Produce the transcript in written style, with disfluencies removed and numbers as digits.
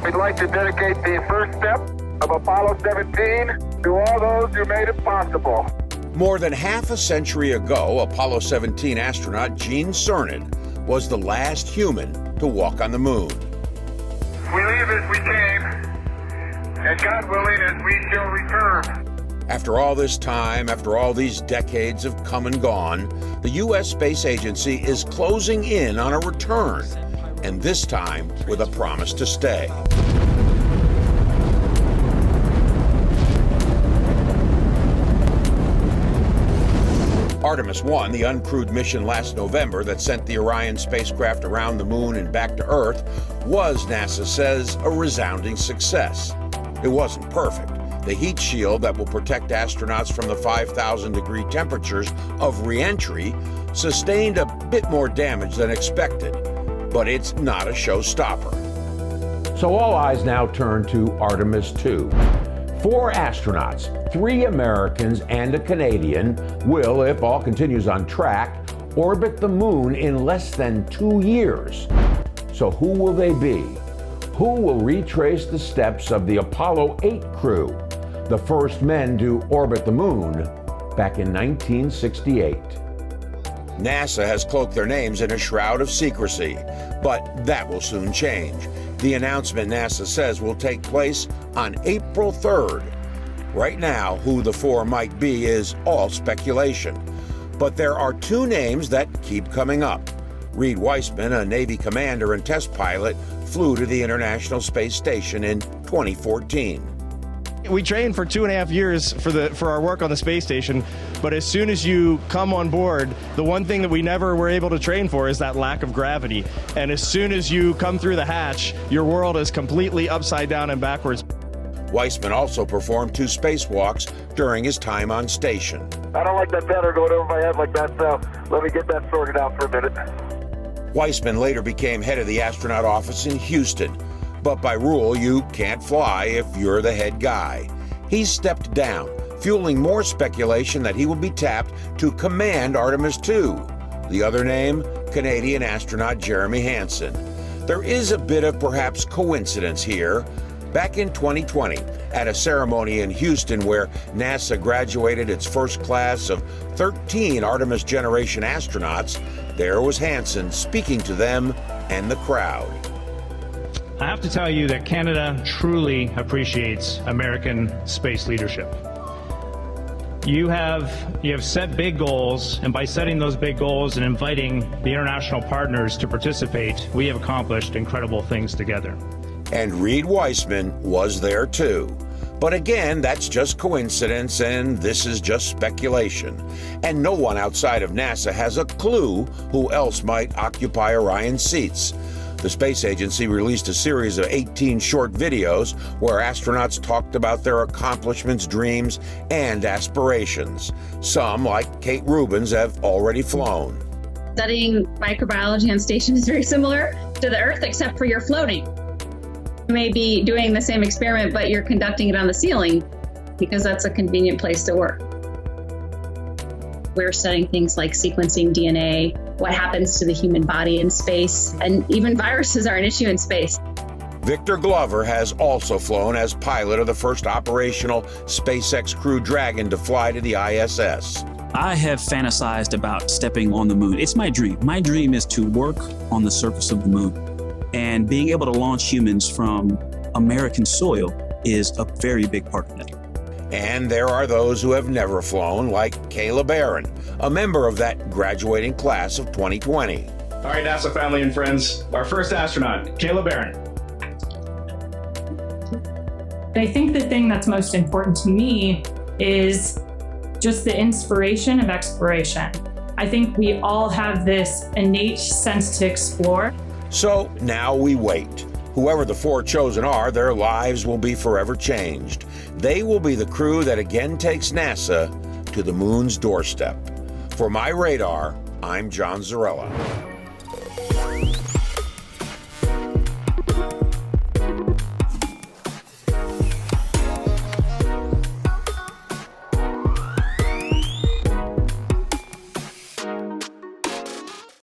We'd like to dedicate the first step of Apollo 17 to all those who made it possible. More than half a century ago, Apollo 17 astronaut Gene Cernan was the last human to walk on the moon. We leave as we came, and God willing, as we shall return. After all this time, after all these decades have come and gone, the U.S. Space Agency is closing in on a return, and this time with a promise to stay. Artemis 1, the uncrewed mission last November that sent the Orion spacecraft around the moon and back to Earth, was, NASA says, a resounding success. It wasn't perfect. The heat shield that will protect astronauts from the 5,000-degree temperatures of re-entry sustained a bit more damage than expected, but it's not a showstopper. So all eyes now turn to Artemis 2. 4 astronauts, 3 Americans and a Canadian, will, if all continues on track, orbit the moon in less than 2 years. So who will they be? Who will retrace the steps of the Apollo 8 crew, the first men to orbit the moon back in 1968? NASA has cloaked their names in a shroud of secrecy, but that will soon change. The announcement, NASA says, will take place on April 3rd. Right now, who the 4 might be is all speculation. But there are 2 names that keep coming up. Reed Weissman, a Navy commander and test pilot, flew to the International Space Station in 2014. We trained for 2.5 years for our work on the space station, but as soon as you come on board, the one thing that we never were able to train for is that lack of gravity. And as soon as you come through the hatch, your world is completely upside down and backwards. Weissman also performed 2 spacewalks during his time on station. I don't like that banner going over my head like that, so let me get that sorted out for a minute. Weissman later became head of the astronaut office in Houston. But by rule, you can't fly if you're the head guy. He's stepped down, fueling more speculation that he will be tapped to command Artemis 2. The other name, Canadian astronaut Jeremy Hansen. There is a bit of perhaps coincidence here. Back in 2020, at a ceremony in Houston where NASA graduated its first class of 13 Artemis generation astronauts, there was Hansen speaking to them and the crowd. I have to tell you that Canada truly appreciates American space leadership. You have set big goals, and by setting those big goals and inviting the international partners to participate, we have accomplished incredible things together. And Reed Weissman was there too. But again, that's just coincidence, and this is just speculation. And no one outside of NASA has a clue who else might occupy Orion's seats. The space agency released a series of 18 short videos where astronauts talked about their accomplishments, dreams, and aspirations. Some, like Kate Rubins, have already flown. Studying microbiology on station is very similar to the Earth, except for you're floating. You may be doing the same experiment, but you're conducting it on the ceiling because that's a convenient place to work. We're studying things like sequencing DNA, what happens to the human body in space, and even viruses are an issue in space. Victor Glover has also flown as pilot of the first operational SpaceX Crew Dragon to fly to the ISS. I have fantasized about stepping on the moon. It's my dream. My dream is to work on the surface of the moon. And being able to launch humans from American soil is a very big part of that. And there are those who have never flown, like Kayla Barron, a member of that graduating class of 2020. All right, NASA family and friends, our first astronaut, Kayla Barron. I think the thing that's most important to me is just the inspiration of exploration. I think we all have this innate sense to explore. So now we wait. Whoever the 4 chosen are, their lives will be forever changed. They will be the crew that again takes NASA to the moon's doorstep. For My Radar, I'm John Zarella.